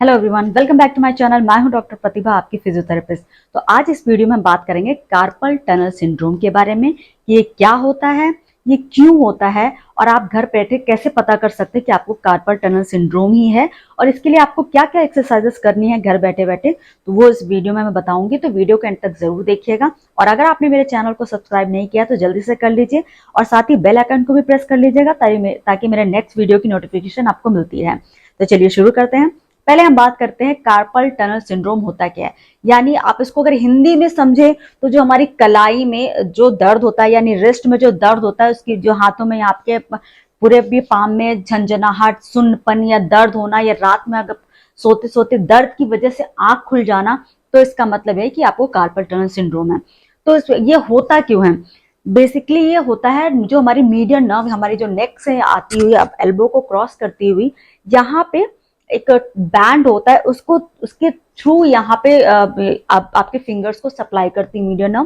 Hello everyone, welcome back to my channel. मैं हूं doctor प्रतिभा, आपकी फिजियोथेरेपिस्ट। तो आज इस वीडियो में हम बात करेंगे कार्पल टनल सिंड्रोम के बारे में। ये क्या होता है, ये क्यों होता है, और आप घर बैठे कैसे पता कर सकते हैं कि आपको कार्पल टनल सिंड्रोम ही है, और इसके लिए आपको क्या क्या एक्सरसाइजेस करनी है घर बैठे बैठे। तो वो इस वीडियो में मैं बताऊंगी, तो वीडियो के एंड तक जरूर देखिएगा। और अगर आपने मेरे चैनल को सब्सक्राइब नहीं किया तो जल्दी से कर लीजिए, और साथ ही बेल आइकन को भी प्रेस कर लीजिएगा ताकि मेरे नेक्स्ट वीडियो की नोटिफिकेशन आपको मिलती है। तो चलिए शुरू करते हैं। पहले हम बात करते हैं कार्पल टनल सिंड्रोम होता क्या है। यानी आप इसको अगर हिंदी में समझे तो जो हमारी कलाई में जो दर्द होता है, यानी रिस्ट में जो दर्द होता है, उसकी जो हाथों में आपके पूरे भी पाम में झंझनाहट, सुन्नपन या दर्द होना, या रात में अगर सोते सोते दर्द की वजह से आंख खुल जाना, तो इसका मतलब है कि आपको कार्पल टनल सिंड्रोम है। तो ये होता क्यों है? बेसिकली ये होता है, जो हमारी मीडियन नर्व हमारी जो नेक से आती हुई अब एल्बो को क्रॉस करती हुई यहाँ पे एक बैंड होता है, उसको उसके थ्रू यहाँ पे आपके फिंगर्स को सप्लाई करती median nerve.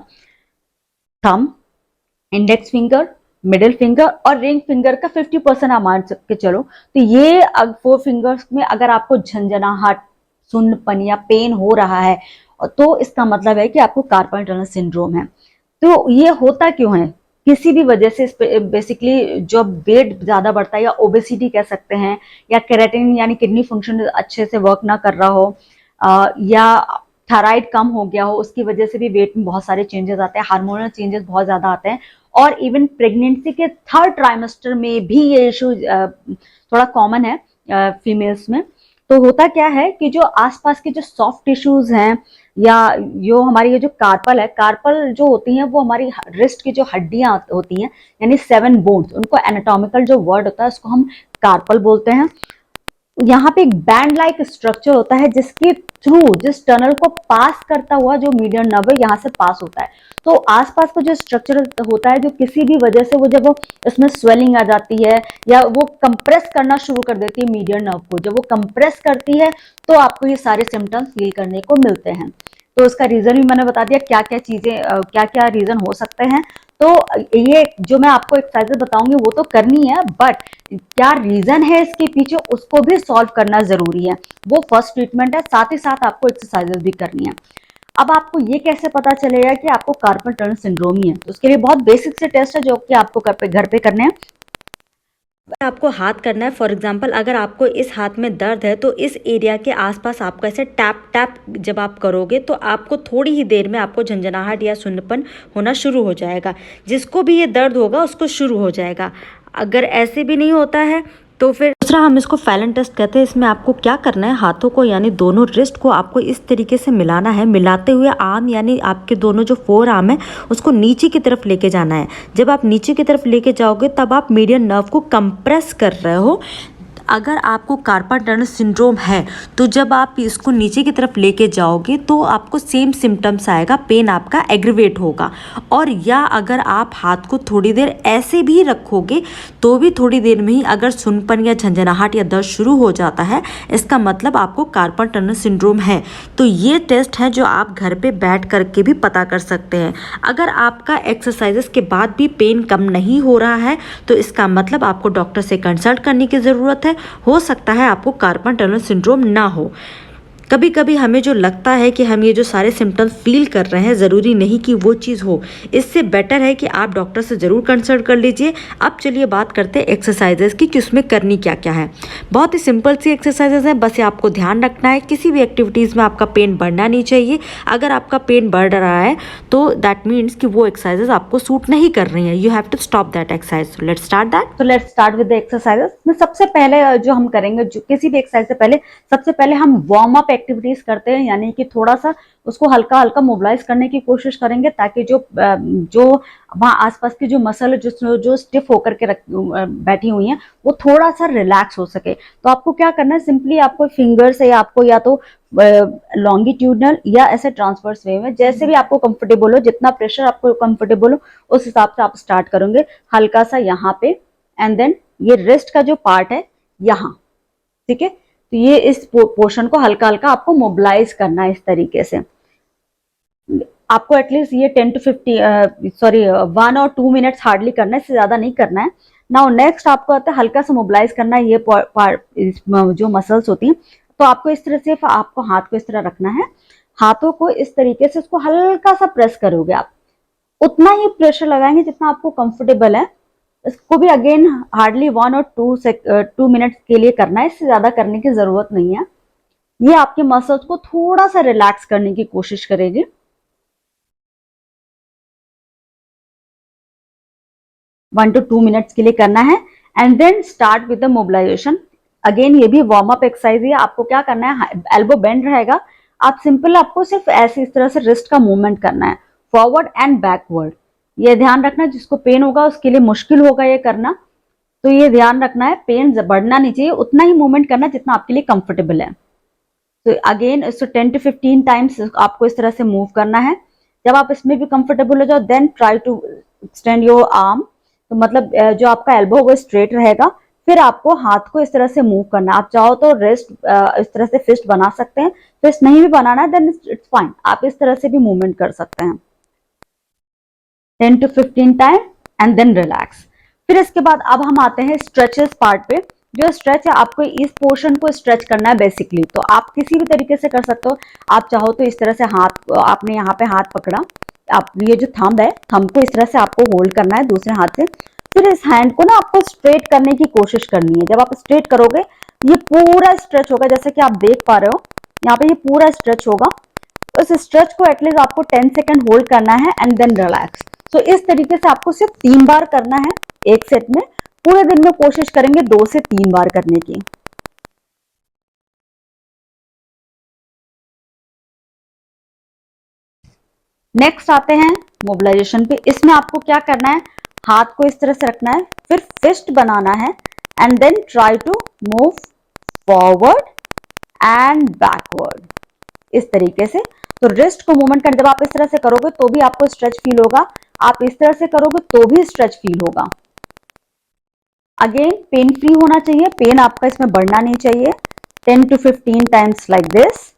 Thumb, index finger, middle finger और रिंग फिंगर का 50% आप मान के चलो। तो ये 4 फिंगर्स में अगर आपको झंझनाहट, सुन्नपन या पेन हो रहा है, तो इसका मतलब है कि आपको कार्पल टनल सिंड्रोम है। तो ये होता क्यों है? किसी भी वजह से, बेसिकली जो वेट ज्यादा बढ़ता है, या ओबेसिटी कह सकते हैं, या केराटिन यानी किडनी फंक्शन अच्छे से वर्क ना कर रहा हो, या थायराइड कम हो गया हो, उसकी वजह से भी वेट में बहुत सारे चेंजेस आते हैं, हार्मोनल चेंजेस बहुत ज्यादा आते हैं। और इवन प्रेगनेंसी के 3rd ट्राइमेस्टर में भी ये इशू थोड़ा कॉमन है फीमेल्स में। तो होता क्या है कि जो आसपास के जो सॉफ्ट टिश्यूज हैं, या जो हमारी ये जो कार्पल है, कार्पल जो होती हैं वो हमारी रिस्ट की जो हड्डियां होती हैं, यानी 7 बोन्स, उनको एनाटॉमिकल जो वर्ड होता है उसको हम कार्पल बोलते हैं। यहाँ पे एक बैंड लाइक स्ट्रक्चर होता है जिसके थ्रू, जिस टनल को पास करता हुआ जो मीडियन नर्व है यहाँ से पास होता है। तो आसपास का जो स्ट्रक्चर होता है, जो किसी भी वजह से वो जब वो इसमें स्वेलिंग आ जाती है, या वो कंप्रेस करना शुरू कर देती है मीडियन नर्व को, जब वो कंप्रेस करती है तो आपको ये सारे सिम्टम्स फील करने को मिलते हैं। तो उसका रीजन भी मैंने बता दिया, क्या क्या चीजें, क्या क्या रीजन हो सकते हैं। तो ये जो मैं आपको एक्सरसाइजेस बताऊंगी वो तो करनी है, बट क्या रीजन है इसके पीछे उसको भी सॉल्व करना जरूरी है। वो फर्स्ट ट्रीटमेंट है, साथ ही साथ आपको एक्सरसाइजेस भी करनी है। अब आपको ये कैसे पता चलेगा कि आपको कार्पल टनल सिंड्रोम ही है? तो उसके लिए बहुत बेसिक से टेस्ट है जो कि आपको घर पे करने हैं। आपको हाथ करना है। फॉर एग्जांपल, अगर आपको इस हाथ में दर्द है तो इस एरिया के आसपास आपको ऐसे टैप टैप जब आप करोगे तो आपको थोड़ी ही देर में आपको झंझनाहट या सुन्नपन होना शुरू हो जाएगा। जिसको भी ये दर्द होगा उसको शुरू हो जाएगा। अगर ऐसे भी नहीं होता है तो फिर दूसरा हम इसको फैलन टेस्ट कहते हैं। इसमें आपको क्या करना है, हाथों को यानी दोनों रिस्ट को आपको इस तरीके से मिलाना है। मिलाते हुए आर्म यानी आपके दोनों जो 4 आर्म है उसको नीचे की तरफ लेके जाना है। जब आप नीचे की तरफ लेके जाओगे तब आप मीडियन नर्व को कंप्रेस कर रहे हो। अगर आपको कार्पल टनल सिंड्रोम है तो जब आप इसको नीचे की तरफ लेके जाओगे तो आपको सेम सिम्टम्स आएगा, पेन आपका एग्रीवेट होगा। और या अगर आप हाथ को थोड़ी देर ऐसे भी रखोगे तो भी थोड़ी देर में ही अगर सुनपन या झंझनाहट या दर्द शुरू हो जाता है, इसका मतलब आपको कार्पल टनल सिंड्रोम है। तो ये टेस्ट है जो आप घर पे बैठ करके भी पता कर सकते हैं। अगर आपका एक्सरसाइजेस के बाद भी पेन कम नहीं हो रहा है तो इसका मतलब आपको डॉक्टर से कंसल्ट करने की ज़रूरत है। हो सकता है आपको कार्पल टनल सिंड्रोम ना हो। कभी कभी हमें जो लगता है कि हम ये जो सारे सिम्टम्स फील कर रहे हैं, ज़रूरी नहीं कि वो चीज़ हो। इससे बेटर है कि आप डॉक्टर से ज़रूर कंसल्ट कर लीजिए। अब चलिए बात करते हैं एक्सरसाइजेस की कि उसमें करनी क्या क्या है। बहुत ही सिंपल सी एक्सरसाइजेस हैं, बस ये आपको ध्यान रखना है किसी भी एक्टिविटीज़ में आपका पेन बढ़ना नहीं चाहिए। अगर आपका पेन बढ़ रहा है तो दैट मीन्स कि वो एक्सरसाइजेस आपको सूट नहीं कर रही हैं। You have to stop that exercise. Let's start that. तो let's start with the exercises में सबसे पहले जो हम करेंगे, जो किसी भी एक्सरसाइज से पहले सबसे पहले हम वार्म अप एक्टिविटीज करते हैं, यानी कि थोड़ा सा उसको हल्का हल्का मोबिलाइज करने की कोशिश करेंगे, ताकि जो वहाँ आसपास की जो मसल जो स्टिफ होकर के बैठी हुई हैं वो थोड़ा सा रिलैक्स हो सके। तो आपको क्या करना है, सिंपली आपको फिंगर से आपको या तो लॉन्गिट्यूडनल या ऐसे ट्रांसवर्स वे में, जैसे भी आपको कंफर्टेबल हो, जितना प्रेशर आपको कंफर्टेबल हो उस हिसाब से आप स्टार्ट करोगे। हल्का सा यहाँ पे, एंड देन ये रिस्ट का जो पार्ट है यहाँ, ठीक है। तो ये इस पोर्शन को हल्का हल्का आपको मोबिलाइज करना है इस तरीके से। आपको एटलीस्ट ये 10 to 1 और 2 मिनट्स हार्डली करना है, इससे ज्यादा नहीं करना है। नाउ नेक्स्ट आपको आता है हल्का सा मोबिलाइज करना है ये पार्ट, जो मसल्स होती हैं। तो आपको इस तरह से, आपको हाथ को इस तरह रखना है, हाथों को इस तरीके से उसको हल्का सा प्रेस करोगे आप, उतना ही प्रेशर लगाएंगे जितना आपको कंफर्टेबल है। इसको भी अगेन हार्डली 1 और 2 मिनट्स के लिए करना है, इससे ज्यादा करने की जरूरत नहीं है। ये आपके मसल्स को थोड़ा सा रिलैक्स करने की कोशिश करेगी। 1 to 2 मिनट्स के लिए करना है and then start with the mobilization. Again ये भी वार्म अप एक्सरसाइज है। आपको क्या करना है, एल्बो बेंड रहेगा, आप सिंपल आपको सिर्फ ऐसे इस तरह से रिस्ट का मूवमेंट करना है, फॉरवर्ड एंड बैकवर्ड। ये ध्यान रखना, जिसको पेन होगा उसके लिए मुश्किल होगा ये करना, तो ये ध्यान रखना है, पेन बढ़ना नहीं चाहिए, उतना ही मूवमेंट करना जितना आपके लिए कंफर्टेबल है। तो अगेन इसको 10 to 15 टाइम्स आपको इस तरह से मूव करना है। जब आप इसमें भी कंफर्टेबल हो जाओ, then try to extend your arm, तो मतलब जो आपका एल्बो होगा स्ट्रेट रहेगा। फिर आपको हाथ को इस तरह से मूव करना है। आप चाहो तो रिस्ट इस तरह से फिस्ट बना सकते हैं, फिस्ट नहीं भी बनाना है देन इट्स फाइन, आप इस तरह से भी मूवमेंट कर सकते हैं। 10 to 15 time and then relax. फिर इसके बाद अब हम आते हैं स्ट्रेचेस पार्ट पे। जो स्ट्रेच है, आपको इस पोर्शन को स्ट्रेच करना है बेसिकली, तो आप किसी भी तरीके से कर सकते हो। आप चाहो तो इस तरह से हाथ, आपने यहाँ पे हाथ पकड़ा, आप ये जो थंब है, थंब को इस तरह से आपको होल्ड करना है दूसरे हाथ से। फिर इस हैंड को ना आपको स्ट्रेट करने की कोशिश करनी है। जब आप स्ट्रेट करोगे ये पूरा स्ट्रेच होगा, जैसे कि आप देख पा रहे हो यहाँ पे ये पूरा स्ट्रेच होगा। उस स्ट्रेच को एटलीस्ट आपको 10 सेकेंड होल्ड करना है एंड देन रिलैक्स। सो इस तरीके से आपको सिर्फ 3 बार करना है एक सेट में। पूरे दिन में कोशिश करेंगे 2 से 3 बार करने की। नेक्स्ट आते हैं मोबिलाइजेशन पे। इसमें आपको क्या करना है, हाथ को इस तरह से रखना है, फिर फिस्ट बनाना है and then try to move forward and backward इस तरीके से। तो रिस्ट को मूवमेंट करने, जब आप इस तरह से करोगे तो भी आपको स्ट्रेच फील होगा, आप इस तरह से करोगे तो भी स्ट्रेच फील होगा। अगेन पेन फ्री होना चाहिए, पेन आपका इसमें बढ़ना नहीं चाहिए। 10 to 15 times like this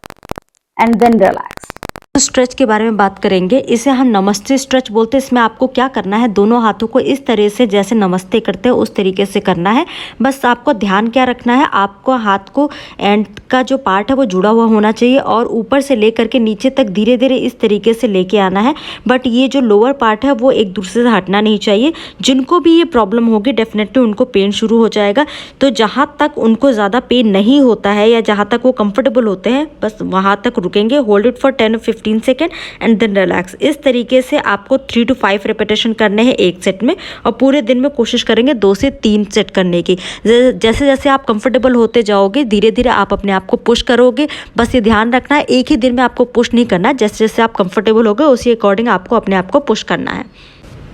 and then relax. Stretch के बारे में बात करेंगे, इसे हम नमस्ते स्ट्रेच बोलते हैं। इसमें आपको क्या करना है, दोनों हाथों को इस तरह से जैसे नमस्ते करते हैं उस तरीके से करना है। बस आपको ध्यान क्या रखना है, आपको हाथ को एंड का जो पार्ट है वो जुड़ा हुआ होना चाहिए और ऊपर से लेकर के नीचे तक धीरे धीरे इस तरीके से लेके आना है। बट ये जो लोअर पार्ट है वो एक दूसरे से हटना नहीं चाहिए। जिनको भी ये प्रॉब्लम होगी डेफिनेटली उनको पेन शुरू हो जाएगा। तो जहाँ तक उनको ज़्यादा पेन नहीं होता है या जहाँ तक वो कंफर्टेबल होते हैं बस वहाँ तक रुकेंगे। Hold it for 10 or 15 second and then relax. इस तरीके से आपको 3 to 5 रिपीटेशन करने हैं एक सेट में और पूरे दिन में कोशिश करेंगे 2 से 3 सेट करने की। जैसे जैसे आप कंफर्टेबल होते जाओगे धीरे धीरे आप अपने आप को पुश करोगे। बस ये ध्यान रखना है एक ही दिन में आपको पुश नहीं करना, जैसे जैसे आप कंफर्टेबल होगे उसी अकॉर्डिंग आपको अपने आप को पुश करना है।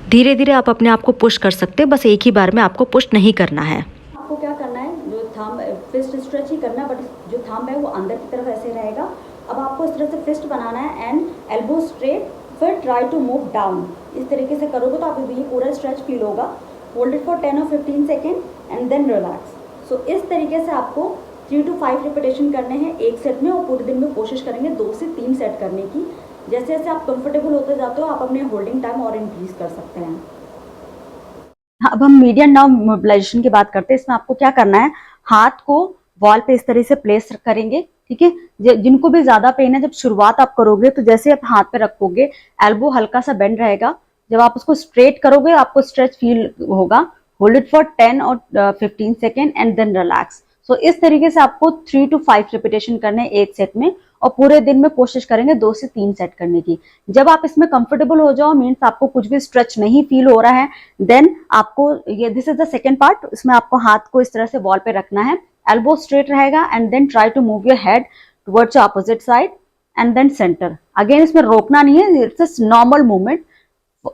धीरे धीरे आप अपने आप को पुश कर सकते हैं, बस एक ही बार में आपको पुश नहीं करना है। आपको क्या करना है, जो थंब फिस्ट स्ट्रेच ही करना है, बट जो थंब है वो अंदर की तरफ ऐसे रहेगा। अब आपको इस तरह से फिस्ट बनाना है एंड एल्बो स्ट्रेट, फिर ट्राई टू मूव डाउन। इस तरीके से करोगे तो आपको ये पूरा स्ट्रेच फील होगा। Hold it for 10 or 15 second and then relax. So इस तरीके से आपको 3 to 5 रिपीटेशन करने हैं एक सेट में और पूरे दिन में कोशिश करेंगे 2 से 3 सेट करने की। जैसे जैसे आप कंफर्टेबल होते जाते हो आप अपने होल्डिंग टाइम और इंक्रीज कर सकते हैं। अब हम मीडियम नर्व मोबिलाइजेशन की बात करते हैं। इसमें आपको क्या करना है, हाथ को वॉल पे इस तरह से प्लेस करेंगे, ठीक है। जिनको भी ज्यादा पेन है, जब शुरुआत आप करोगे तो जैसे आप हाथ पे रखोगे एल्बो हल्का सा बेंड रहेगा। जब आप उसको स्ट्रेट करोगे आपको स्ट्रेच फील होगा। Hold it for 10 or 15 second and then relax. So इस तरीके से आपको 3 to 5 रिपीटेशन करने हैं एक सेट में और पूरे दिन में कोशिश करेंगे 2 से 3 सेट करने की। जब आप इसमें कंफर्टेबल हो जाओ, मीन्स आपको कुछ भी स्ट्रेच नहीं फील हो रहा है, देन आपको ये this is the second part. इसमें आपको हाथ को इस तरह से वॉल पे रखना है, एल्बो स्ट्रेट रहेगा and then try to move your head towards opposite side and then centre. Again इसमें रोकना नहीं है, it's normal movement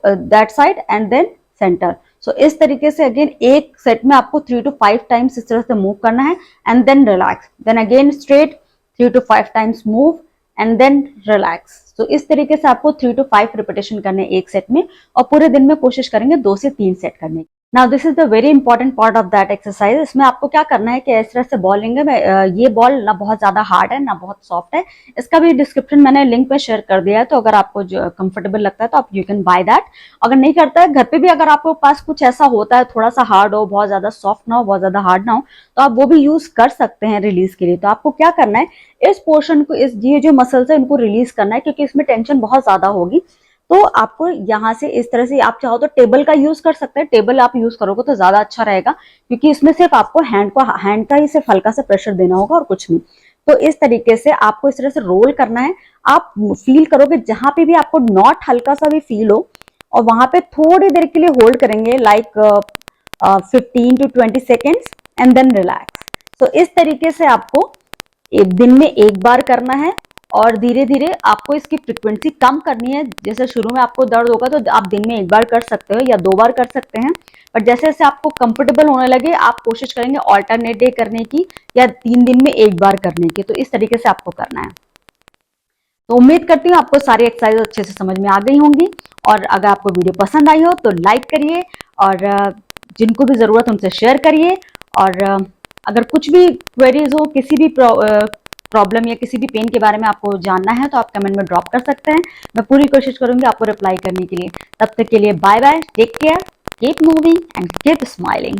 that side and then centre. So इस तरीके से अगेन एक सेट में आपको 3 to 5 टाइम्स इस तरह से मूव करना है and then relax, then again straight 3 to 5 times move and then relax. तो इस तरीके से आपको 3 to 5 रिपीटेशन करने एक सेट में और पूरे दिन में कोशिश करेंगे 2 से 3 सेट करने की। Now this is the very important part of that exercise. इसमें आपको क्या करना है कि इस तरह से बॉल लेंगे। ये बॉल ना बहुत ज्यादा हार्ड है ना बहुत सॉफ्ट है। इसका भी डिस्क्रिप्शन मैंने लिंक पे शेयर कर दिया है, तो अगर आपको जो कंफर्टेबल लगता है तो आप यू कैन बाय दैट। अगर नहीं करता है घर पे भी, अगर आपके पास कुछ ऐसा होता है थोड़ा सा हार्ड हो, बहुत ज्यादा सॉफ्ट ना हो, बहुत ज्यादा हार्ड ना हो, तो आप वो भी यूज कर सकते हैं रिलीज के लिए। तो आपको क्या करना है, इस पोर्शन को, इस ये जो मसल्स है इनको रिलीज करना है, क्योंकि इसमें टेंशन बहुत ज्यादा होगी। तो आपको यहाँ से इस तरह से, आप चाहो तो टेबल का यूज कर सकते हैं। टेबल आप यूज करोगे तो ज्यादा अच्छा रहेगा, क्योंकि इसमें सिर्फ आपको हैंड का ही सिर्फ हल्का सा प्रेशर देना होगा और कुछ नहीं। तो इस तरीके से आपको इस तरह से रोल करना है। आप फील करोगे जहां पे भी आपको नॉट हल्का सा भी फील हो, और वहां पे थोड़ी देर के लिए होल्ड करेंगे, like 15 to 20 seconds, and then relax. तो इस तरीके से आपको एक दिन में एक बार करना है, और धीरे धीरे आपको इसकी फ्रिक्वेंसी कम करनी है। जैसे शुरू में आपको दर्द होगा तो आप दिन में एक बार कर सकते हो या 2 बार कर सकते हैं, पर जैसे जैसे आपको कंफर्टेबल होने लगे आप कोशिश करेंगे ऑल्टरनेट डे करने की, या 3 दिन में एक बार करने की। तो इस तरीके से आपको करना है। तो उम्मीद करती हूँ आपको सारी एक्सरसाइज अच्छे से समझ में आ गई होंगी, और अगर आपको वीडियो पसंद आई हो तो लाइक करिए, और जिनको भी जरूरत उनसे शेयर करिए। और अगर कुछ भी क्वेरीज हो, किसी भी प्रॉब्लम या किसी भी पेन के बारे में आपको जानना है, तो आप कमेंट में ड्रॉप कर सकते हैं। मैं पूरी कोशिश करूंगी आपको रिप्लाई करने के लिए। तब तक के लिए bye bye, take care, keep moving and keep smiling.